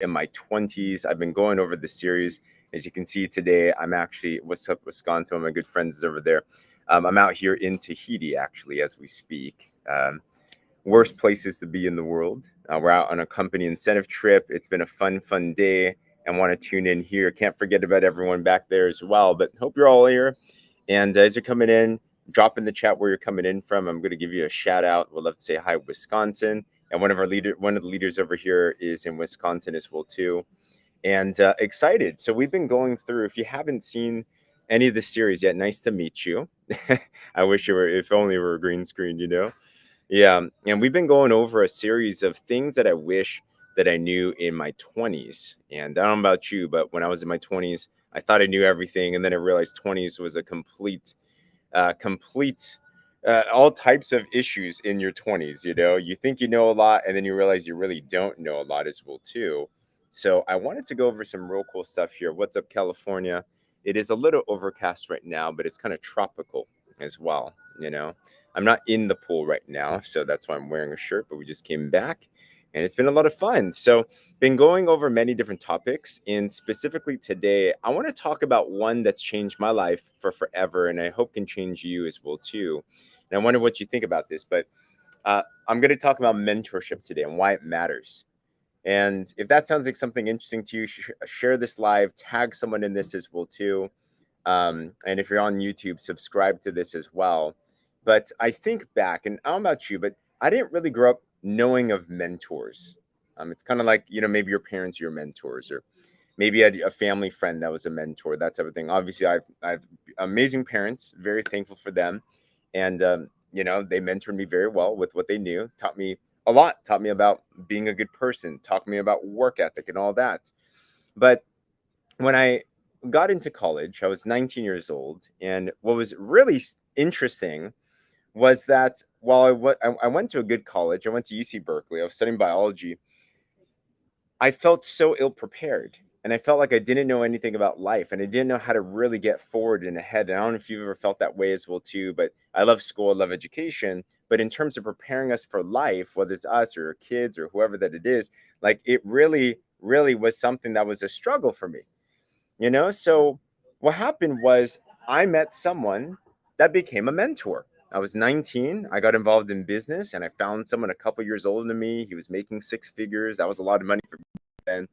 in my 20s. I've been going over the series. As you can see today, I'm actually, what's up, Wisconsin? One of my good friends is over there. I'm out here in Tahiti, actually, as we speak. Worst places to be in the world. We're out on a company incentive trip. It's been a fun day. I want to tune in here. Can't forget about everyone back there as well. But hope you're all here. And as you're coming in, drop in the chat where you're coming in from. I'm going to give you a shout out. We'd love to say hi, Wisconsin. And one of the leaders over here is in Wisconsin as well too. And excited. So we've been going through. If you haven't seen any of the series yet, nice to meet you. I wish you were. If only we were a green screen, you know. Yeah, and we've been going over a series of things that I wish that I knew in my 20s. And I don't know about you, but when I was in my 20s, I thought I knew everything, and then I realized 20s was a complete all types of issues in your 20s. You know, you think you know a lot, and then you realize you really don't know a lot as well too. So I wanted to go over some real cool stuff here. What's up, California? It is a little overcast right now, but it's kind of tropical as well. You know, I'm not in the pool right now, so that's why I'm wearing a shirt, but we just came back and it's been a lot of fun. So, been going over many different topics, and specifically today, I want to talk about one that's changed my life for forever, and I hope can change you as well too. And I wonder what you think about this, but I'm going to talk about mentorship today and why it matters. And if that sounds like something interesting to you, share this live, tag someone in this as well too. And if you're on YouTube, subscribe to this as well. But I think back, and I don't know about you, but I didn't really grow up knowing of mentors. It's kind of like, you know, maybe your parents are your mentors, or maybe you had a family friend that was a mentor, that type of thing. Obviously, I've amazing parents, very thankful for them. And, you know, they mentored me very well with what they knew, taught me a lot, taught me about being a good person, taught me about work ethic and all that. But when I got into college, I was 19 years old. And what was really interesting was that while I went to a good college, I went to UC Berkeley, I was studying biology, I felt so ill prepared. And I felt like I didn't know anything about life, and I didn't know how to really get forward and ahead. And I don't know if you've ever felt that way as well too, but I love school, I love education. But in terms of preparing us for life, whether it's us or kids or whoever that it is, like it really was something that was a struggle for me, you know? So what happened was I met someone that became a mentor. I was 19. I got involved in business, and I found someone a couple years older than me. He was making six figures. That was a lot of money for me then.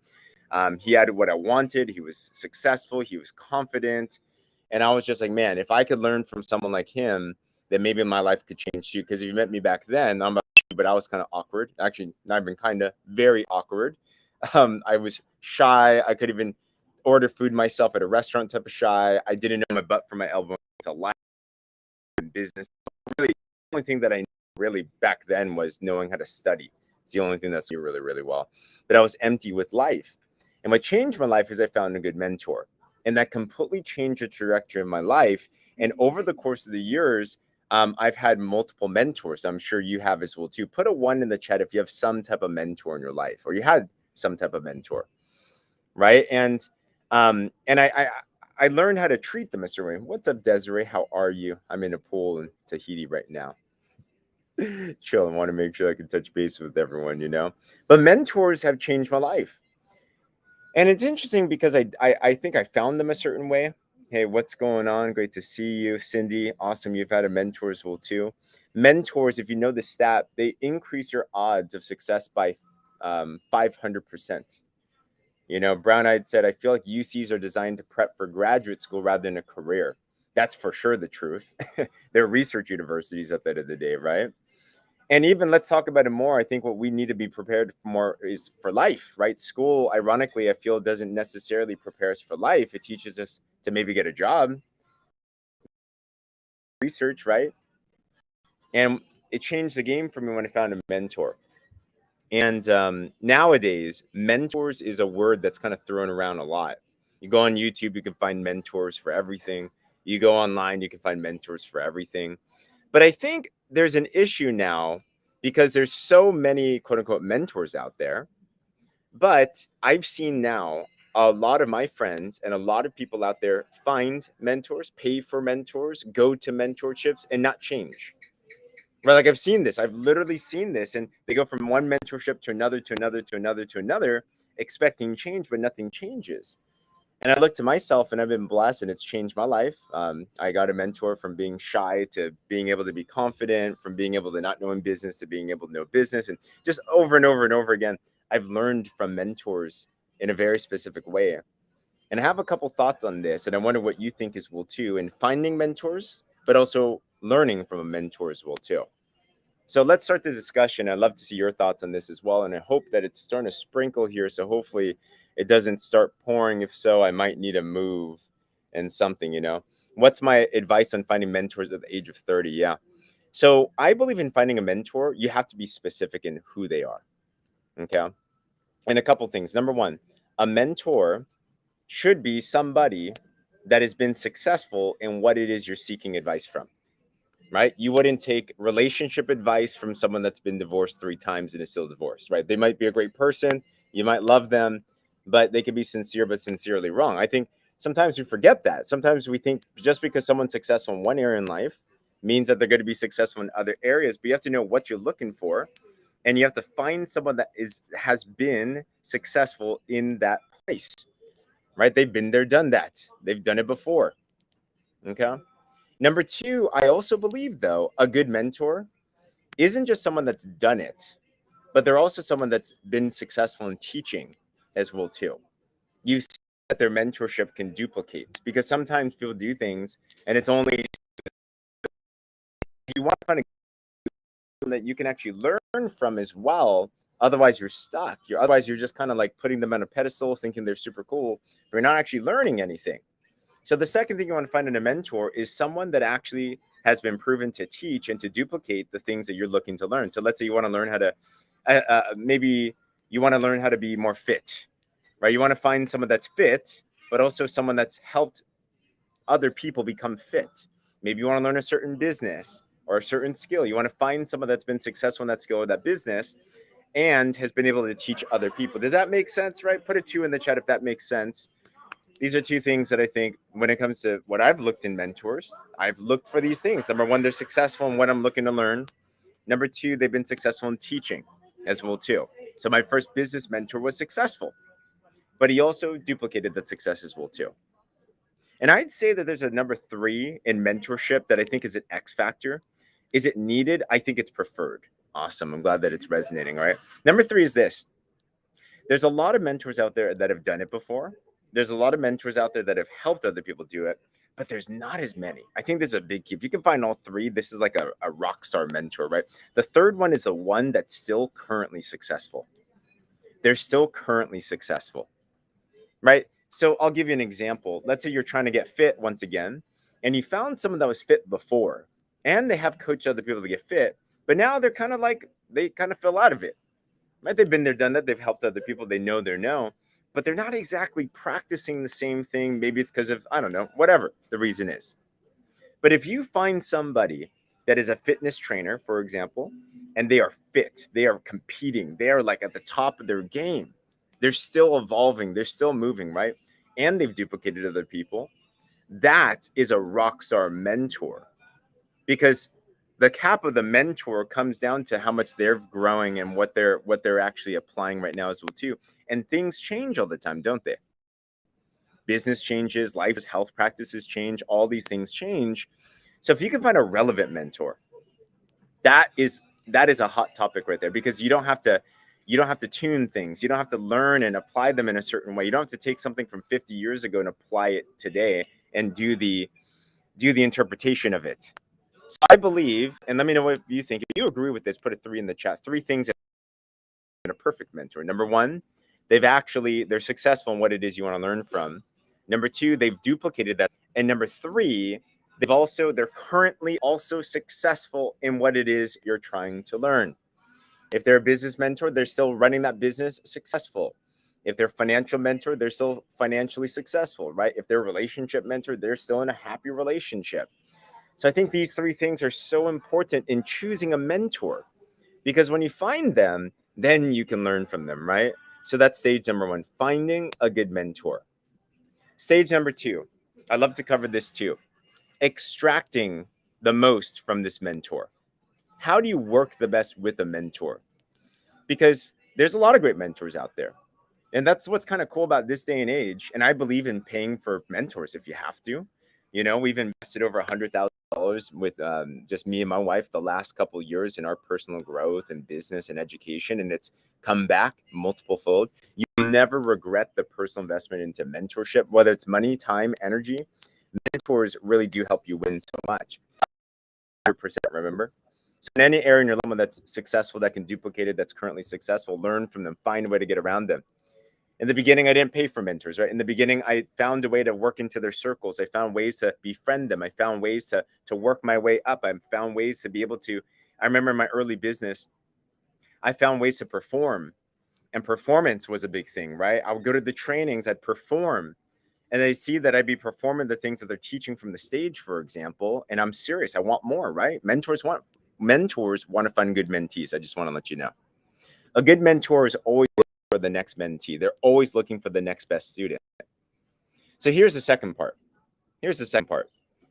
He had what I wanted. He was successful. He was confident. And I was just like, man, if I could learn from someone like him, then maybe my life could change too. Because if you met me back then, I'm about you, but I was kind of awkward. Actually, not even kind of, very awkward. I was shy. I could even order food myself at a restaurant type of shy. I didn't know my butt from my elbow to life and business. Really, the only thing that I knew really back then was knowing how to study. It's the only thing that's really well. But I was empty with life. And what changed my life is I found a good mentor. And that completely changed the trajectory of my life. And over the course of the years, I've had multiple mentors. I'm sure you have as well too. Put a one in the chat if you have some type of mentor in your life, or you had some type of mentor, right? And I learned how to treat them a certain way. What's up, Desiree? How are you? I'm in a pool in Tahiti right now. Chill. I want to make sure I can touch base with everyone, you know. But mentors have changed my life. And it's interesting because I think I found them a certain way. Hey, what's going on? Great to see you, Cindy. Awesome. You've had a mentor as well too. Mentors, if you know the stat, they increase your odds of success by 500%. You know, Brown Eyed said, I feel like UCs are designed to prep for graduate school rather than a career. That's for sure the truth. They're research universities at the end of the day, right? And even let's talk about it more. I think what we need to be prepared for more is for life, right? School, ironically, I feel doesn't necessarily prepare us for life. It teaches us to maybe get a job, research, right? And it changed the game for me when I found a mentor. And nowadays, mentors is a word that's kind of thrown around a lot. You go on YouTube, you can find mentors for everything. You go online, you can find mentors for everything. But I think there's an issue now because there's so many quote unquote mentors out there. But I've seen now a lot of my friends and a lot of people out there find mentors, pay for mentors, go to mentorships and not change. Right, like I've seen this. I've literally seen this, and they go from one mentorship to another, to another, to another, to another, expecting change, but nothing changes. And I look to myself and I've been blessed and it's changed my life. I got a mentor from being shy to being able to be confident, from being able to not knowing business to being able to know business. And just over and over and over again, I've learned from mentors in a very specific way. And I have a couple thoughts on this, and I wonder what you think as well too, in finding mentors, but also learning from a mentor as well too. So let's start the discussion. I'd love to see your thoughts on this as well. And I hope that it's starting to sprinkle here. So hopefully it doesn't start pouring. If so, I might need a move and something. What's my advice on finding mentors at the age of 30? Yeah. So I believe in finding a mentor, you have to be specific in who they are. Okay. And a couple things. Number one, a mentor should be somebody that has been successful in what it is you're seeking advice from. Right? You wouldn't take relationship advice from someone that's been divorced 3 times and is still divorced, right? They might be a great person, you might love them, but they could be sincere but sincerely wrong. I think sometimes we forget that. Sometimes we think just because someone's successful in one area in life means that they're going to be successful in other areas, but you have to know what you're looking for, and you have to find someone that has been successful in that place, right? They've been there, done that. They've done it before. Okay. Number two, I also believe, though, a good mentor isn't just someone that's done it, but they're also someone that's been successful in teaching as well, too. You see that their mentorship can duplicate, because sometimes people do things and it's only, you want to find a that you can actually learn from as well. Otherwise, you're stuck. Otherwise, you're just kind of like putting them on a pedestal, thinking they're super cool, but you're not actually learning anything. So the second thing you want to find in a mentor is someone that actually has been proven to teach and to duplicate the things that you're looking to learn. So let's say you want to learn how to, maybe you want to learn how to be more fit, right? You want to find someone that's fit, but also someone that's helped other people become fit. Maybe you want to learn a certain business or a certain skill. You want to find someone that's been successful in that skill or that business and has been able to teach other people. Does that make sense, right? Put a 2 in the chat if that makes sense. These are 2 things that I think when it comes to what I've looked in mentors, I've looked for these things. Number one, they're successful in what I'm looking to learn. Number two, they've been successful in teaching as well too. So my first business mentor was successful, but he also duplicated that success as well too. And I'd say that there's a number 3 in mentorship that I think is an X factor. Is it needed? I think it's preferred. Awesome. I'm glad that it's resonating. All right. Number 3 is this. There's a lot of mentors out there that have done it before. There's a lot of mentors out there that have helped other people do it, but there's not as many. I think there's a big key. If you can find all 3, this is like a rock star mentor, right? The third one is the one that's still currently successful. They're still currently successful, right? So I'll give you an example. Let's say you're trying to get fit once again, and you found someone that was fit before, and they have coached other people to get fit, but now they're kind of like, they kind of fell out of it, right? They've been there, done that. They've helped other people. They know they're no, but they're not exactly practicing the same thing. Maybe it's because of, I don't know, whatever the reason is. But if you find somebody that is a fitness trainer, for example, and they are fit, they are competing, they are like at the top of their game, they're still evolving, they're still moving, right? And they've duplicated other people. That is a rock star mentor, because the cap of the mentor comes down to how much they're growing and what they're actually applying right now as well too. And things change all the time, don't they? Business changes, life, health practices change, all these things change. So if you can find a relevant mentor, that is a hot topic right there, because you don't have to tune things. You don't have to learn and apply them in a certain way. You don't have to take something from 50 years ago and apply it today and do the interpretation of it. So I believe, and let me know what you think. If you agree with this, put a 3 in the chat. 3 things in a perfect mentor. Number 1, they're successful in what it is you want to learn from. Number 2, they've duplicated that. And number 3, they're currently also successful in what it is you're trying to learn. If they're a business mentor, they're still running that business successful. If they're financial mentor, they're still financially successful, right? If they're a relationship mentor, they're still in a happy relationship. So I think these 3 things are so important in choosing a mentor, because when you find them, then you can learn from them, right? So that's stage number 1, finding a good mentor. Stage number 2, I love to cover this too, extracting the most from this mentor. How do you work the best with a mentor? Because there's a lot of great mentors out there. And that's what's kind of cool about this day and age. And I believe in paying for mentors if you have to. We've invested over $100,000 with just me and my wife the last couple of years in our personal growth and business and education, and it's come back multiple fold. You'll never regret the personal investment into mentorship, whether it's money, time, energy. Mentors really do help you win so much. 100%, remember? So in any area in your life that's successful, that can duplicate it, that's currently successful, learn from them, find a way to get around them. In the beginning, I didn't pay for mentors, right? In the beginning, I found a way to work into their circles. I found ways to befriend them. I found ways to work my way up. I found ways to be able to, I remember in my early business, I found ways to perform, and performance was a big thing, right? I would go to the trainings, I'd perform, and they see that I'd be performing the things that they're teaching from the stage, for example, and I'm serious. I want more, right? Mentors want to find good mentees. I just want to let you know. A good mentor is always for the next mentee. They're always looking for the next best student. So here's the second part.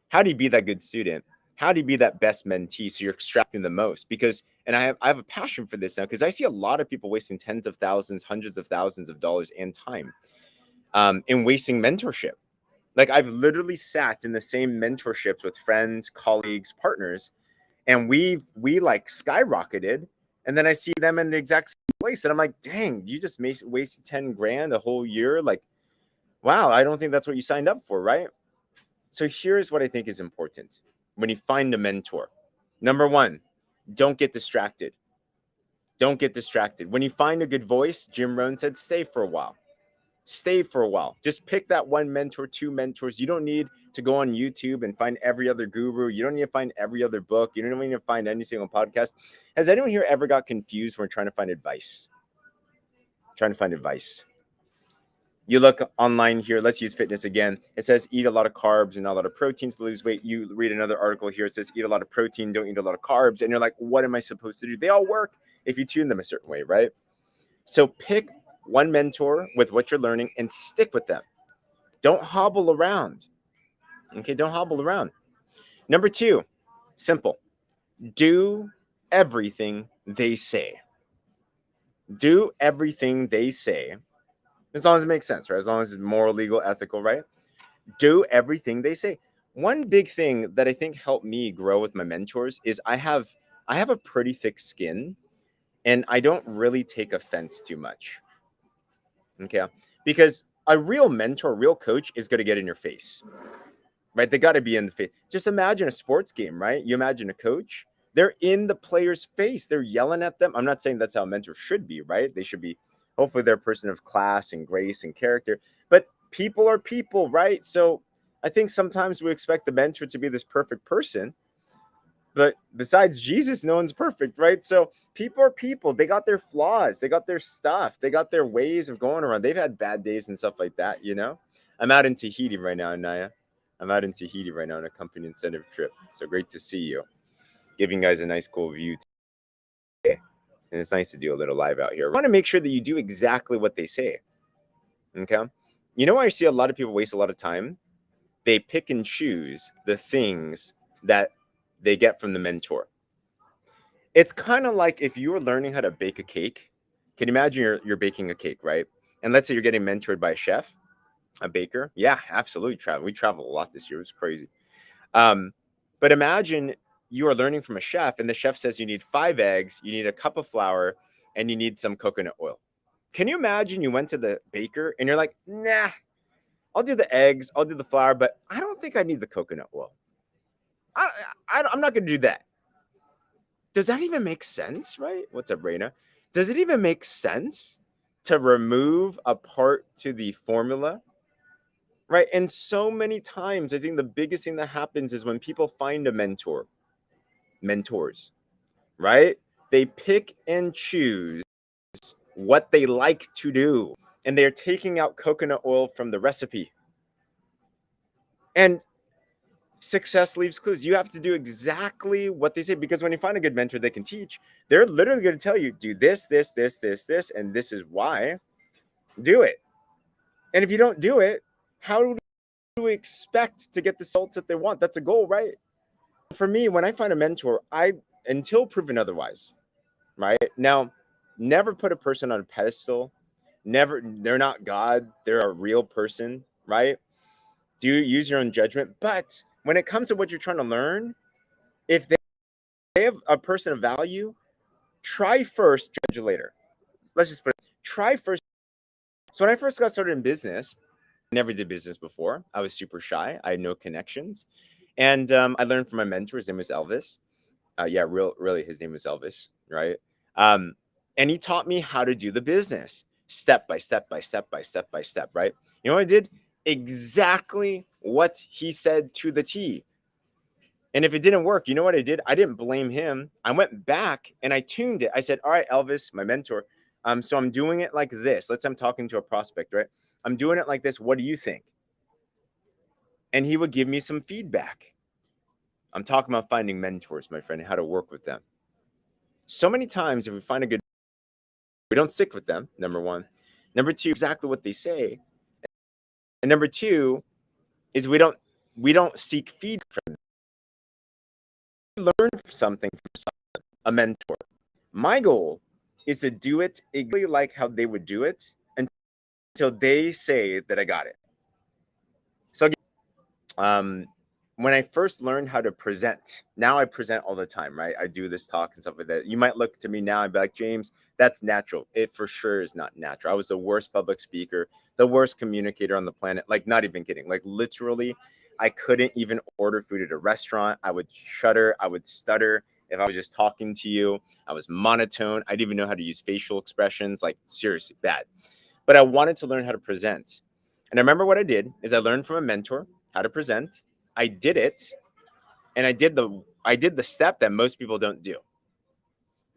How do you be that good student? How do you be that best mentee so you're extracting the most? Because, and I have a passion for this now, because I see a lot of people wasting tens of thousands, hundreds of thousands of dollars and time in wasting mentorship. Like, I've literally sat in the same mentorships with friends, colleagues, partners, and we like skyrocketed. And then I see them in the exact same place, and I'm like, dang, you just wasted 10 grand a whole year. Like, wow, I don't think that's what you signed up for, right? So here's what I think is important when you find a mentor. Number one, don't get distracted. Don't get distracted. When you find a good voice, Jim Rohn said, stay for a while. Stay for a while. Just pick that one mentor, two mentors. You don't need to go on YouTube and find every other guru. You don't need to find every other book. You don't need to find any single podcast. Has anyone here ever got confused when trying to find advice? You look online here. Let's use fitness again. It says eat a lot of carbs and not a lot of protein to lose weight. You read another article here. It says eat a lot of protein, don't eat a lot of carbs. And you're like, what am I supposed to do? They all work if you tune them a certain way, right? So pick one mentor with what you're learning and stick with them. Don't hobble around. Okay, don't hobble around. Number two, simple. Do everything they say. Do everything they say. As long as it makes sense, right? As long as it's moral, legal, ethical, right? Do everything they say. One big thing that I think helped me grow with my mentors is I have a pretty thick skin, and I don't really take offense too much. Okay? Because a real mentor, a real coach is going to get in your face, right? They got to be in the face. Just imagine a sports game, right? You imagine a coach, they're in the player's face. They're yelling at them. I'm not saying that's how a mentor should be, right? They should be, hopefully they're a person of class and grace and character, but people are people, right? So I think sometimes we expect the mentor to be this perfect person, but besides Jesus, no one's perfect, right? So people are people. They got their flaws. They got their stuff. They got their ways of going around. They've had bad days and stuff like that, you know? I'm out in Tahiti right now, Naya. I'm out in Tahiti right now on a company incentive trip. So great to see you. Giving you guys a nice, cool view today. And it's nice to do a little live out here. I want to make sure that you do exactly what they say. Okay? You know why I see a lot of people waste a lot of time? They pick and choose the things that they get from the mentor. It's kind of like if you were learning how to bake a cake. Can you imagine you're baking a cake, right? And let's say you're getting mentored by a chef, a baker. Yeah, absolutely. We travel a lot this year. It was crazy. But imagine you are learning from a chef, and the chef says you need 5 eggs, you need a cup of flour, and you need some coconut oil. Can you imagine you went to the baker and you're like, nah, I'll do the eggs, I'll do the flour, but I don't think I need the coconut oil. I'm not going to do that. Does that even make sense, right? What's up, Raina? Does it even make sense to remove a part to the formula? Right. And so many times, I think the biggest thing that happens is when people find a mentors, right? They pick and choose what they like to do, and they're taking out coconut oil from the recipe. And success leaves clues. You have to do exactly what they say, because when you find a good mentor they can teach, they're literally going to tell you, do this, this, this, this, this, and this is why. Do it. And if you don't do it, how do we expect to get the results that they want? That's a goal, right? For me, when I find a mentor, until proven otherwise, right? Now, never put a person on a pedestal. They're not God. They're a real person, right? Do use your own judgment. But when it comes to what you're trying to learn, if they have a person of value, try first, judge later. Let's just put it, try first. So when I first got started in business, I never did business before. I was super shy. I had no connections. And I learned from my mentor. His name was Elvis. Yeah, really, his name was Elvis, right? Um, and he taught me how to do the business step by step by step by step by step, right? You know what I did? Exactly what he said to the T. And if it didn't work, you know what I did? I didn't blame him. I went back and I tuned it. I said, all right, Elvis, my mentor. So I'm doing it like this. Let's say I'm talking to a prospect, right? I'm doing it like this. What do you think? And he would give me some feedback. I'm talking about finding mentors, my friend, and how to work with them. So many times, if we find a good, we don't stick with them, number one. Number two, exactly what they say. And number two is we don't seek feedback from them. We learn something from someone, a mentor. My goal is to do it exactly like how they would do it until they say that I got it. So when I first learned how to present, now I present all the time, right? I do this talk and stuff like that. You might look to me now and be like, James, that's natural. It for sure is not natural. I was the worst public speaker, the worst communicator on the planet. Like, not even kidding. Like, literally, I couldn't even order food at a restaurant. I would shudder. I would stutter. If I was just talking to you, I was monotone. I didn't even know how to use facial expressions. Like, seriously, bad. But I wanted to learn how to present. And I remember what I did is I learned from a mentor how to present. I did it, and I did the step that most people don't do.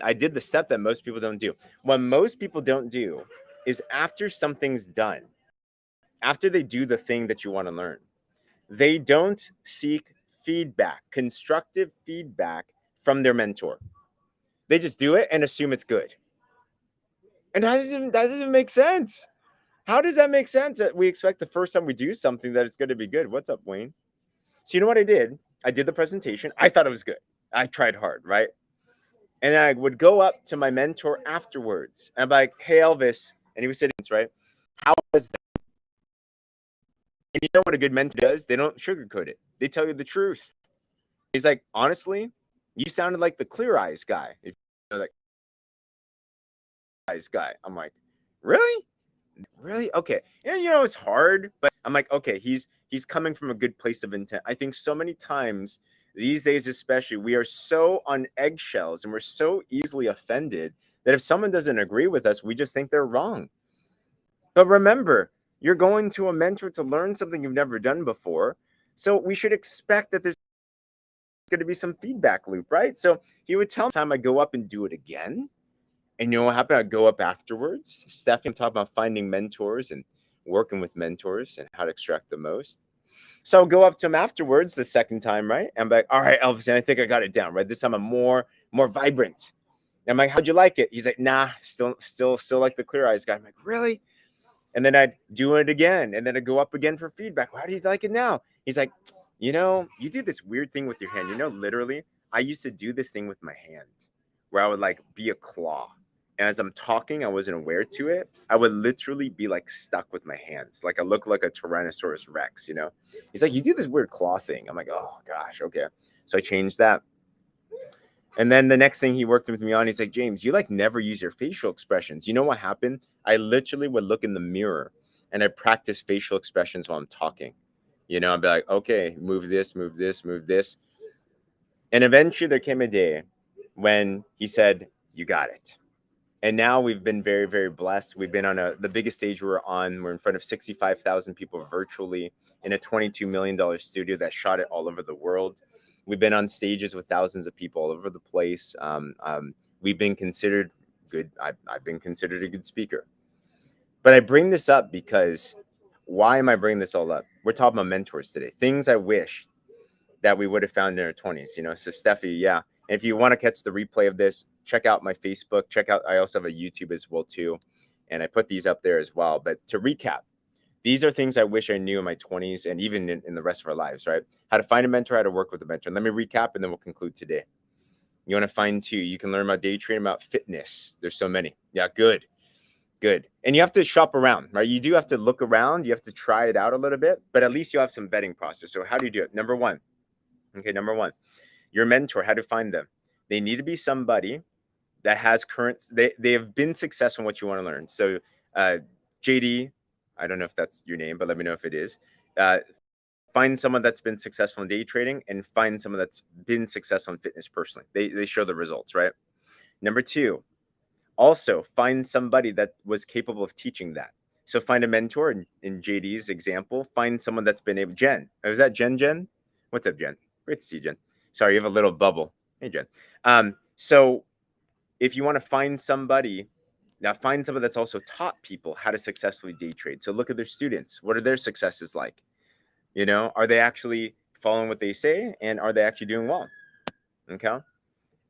I did the step that most people don't do. What most people don't do is after something's done, after they do the thing that you want to learn, they don't seek feedback, constructive feedback from their mentor. They just do it and assume it's good. And that doesn't make sense. How does that make sense that we expect the first time we do something that it's going to be good? What's up, Wayne? So you know what I did? I did the presentation. I thought it was good. I tried hard, right? And I would go up to my mentor afterwards. And I'm like, hey, Elvis. And he was sitting, right? How was that? And you know what a good mentor does? They don't sugarcoat it. They tell you the truth. He's like, honestly, you sounded like the Clear Eyes guy. If you know that Eyes guy. I'm like, really? Really? Okay. And you know, it's hard, but I'm like, okay, he's coming from a good place of intent. I think so many times these days, especially, we are so on eggshells and we're so easily offended that if someone doesn't agree with us, we just think they're wrong. But remember, you're going to a mentor to learn something you've never done before. So we should expect that there's going to be some feedback loop, right? So he would tell me time I go up and do it again. And you know what happened? I'd go up afterwards. Stephanie talked about finding mentors and working with mentors and how to extract the most. So I'll go up to him afterwards the second time, right? And I'm like, all right, Elvis, I think I got it down, right? This time I'm more vibrant. And I'm like, how'd you like it? He's like, nah, still like the Clear Eyes guy. I'm like, really? And then I'd do it again. And then I'd go up again for feedback. How do you like it now? He's like, you know, you do this weird thing with your hand. You know, literally, I used to do this thing with my hand where I would like be a claw. And as I'm talking, I wasn't aware to it. I would literally be like stuck with my hands. Like I look like a Tyrannosaurus Rex, you know? He's like, you do this weird claw thing. I'm like, oh gosh, okay. So I changed that. And then the next thing he worked with me on, he's like, James, you like never use your facial expressions. You know what happened? I literally would look in the mirror and I practice facial expressions while I'm talking. You know, I'd be like, okay, move this, move this, move this. And eventually there came a day when he said, you got it. And now we've been very, very blessed. We've been on the biggest stage we're on. We're in front of 65,000 people virtually in a $22 million studio that shot it all over the world. We've been on stages with thousands of people all over the place. We've been considered good. I've been considered a good speaker. But I bring this up because why am I bringing this all up? We're talking about mentors today. Things I wish that we would have found in our 20s, you know? So Steffi, yeah. And if you want to catch the replay of this, check out my Facebook. I also have a YouTube as well too. And I put these up there as well. But to recap, these are things I wish I knew in my 20s and even in the rest of our lives, right? How to find a mentor, how to work with a mentor. Let me recap and then we'll conclude today. You want to find two. You can learn about day trading, about fitness. There's so many. Yeah, good. Good. And you have to shop around, right? You do have to look around. You have to try it out a little bit, but at least you'll have some vetting process. So how do you do it? Number one, okay, number one, your mentor, how to find them. They need to be somebody that has they have been successful in what you want to learn. So uh, JD, I don't know if that's your name, but let me know if it is. Uh, find someone that's been successful in day trading and find someone that's been successful in fitness personally. They show the results, right? Number two, also find somebody that was capable of teaching that. So find a mentor in JD's example, find someone that's been able. Jen, is that Jen? What's up, Jen? Great to see you, Jen. Sorry, you have a little bubble. Hey, Jen. So if you want to find somebody, now find someone that's also taught people how to successfully day trade. So look at their students. What are their successes like? Are they actually following what they say, and are they actually doing well? Okay.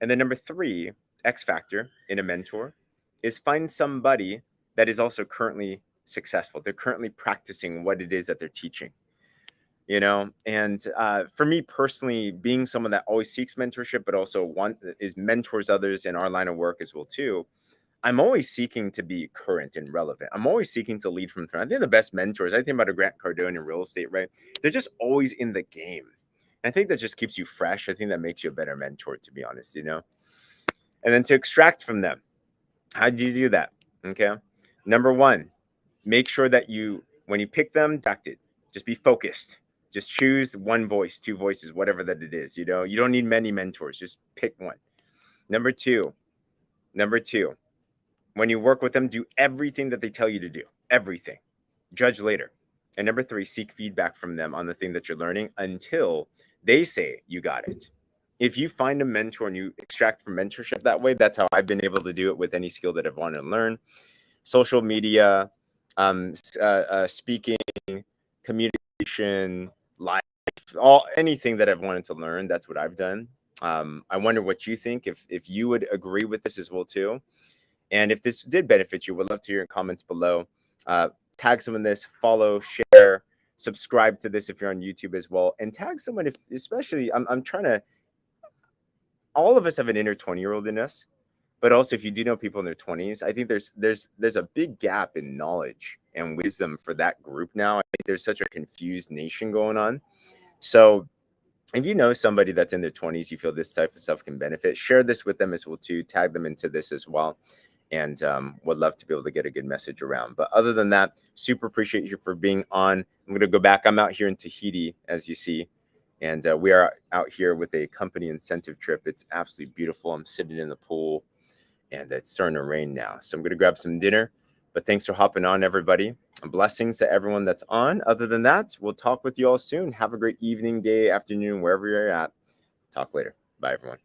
And then number three, X factor in a mentor is find somebody that is also currently successful. They're currently practicing what it is that they're teaching. And for me personally, being someone that always seeks mentorship, but also is mentors others in our line of work as well too. I'm always seeking to be current and relevant. I'm always seeking to lead from the front. I think the best mentors, I think about a Grant Cardone in real estate, right? They're just always in the game. And I think that just keeps you fresh. I think that makes you a better mentor, to be honest. And then to extract from them, how do you do that? Okay. Number one, make sure that when you pick them, just be focused. Just choose one voice, two voices, whatever that it is. You don't need many mentors. Just pick one. Number two, when you work with them, do everything that they tell you to do. Everything. Judge later. And number three, seek feedback from them on the thing that you're learning until they say you got it. If you find a mentor and you extract from mentorship that way, that's how I've been able to do it with any skill that I've wanted to learn. Social media, speaking, communication, life, anything that I've wanted to learn, that's what I've done. I wonder what you think, if you would agree with this as well too. And if this did benefit you, would love to hear your comments below. Tag someone this, follow, share, subscribe to this if you're on YouTube as well, and tag someone especially I'm trying to. All of us have an inner 20-year-old in us, but also if you do know people in their 20s, I think there's a big gap in knowledge and wisdom for that group now. I think there's such a confused nation going on. So if you know somebody that's in their 20s, you feel this type of stuff can benefit, share this with them as well too. Tag them into this as well. And would love to be able to get a good message around. But other than that, super appreciate you for being on. I'm going to go back. I'm out here in Tahiti, as you see. And we are out here with a company incentive trip. It's absolutely beautiful. I'm sitting in the pool, and it's starting to rain now. So I'm going to grab some dinner. But thanks for hopping on, everybody. Blessings to everyone that's on. Other than that, we'll talk with you all soon. Have a great evening, day, afternoon, wherever you're at. Talk later. Bye, everyone.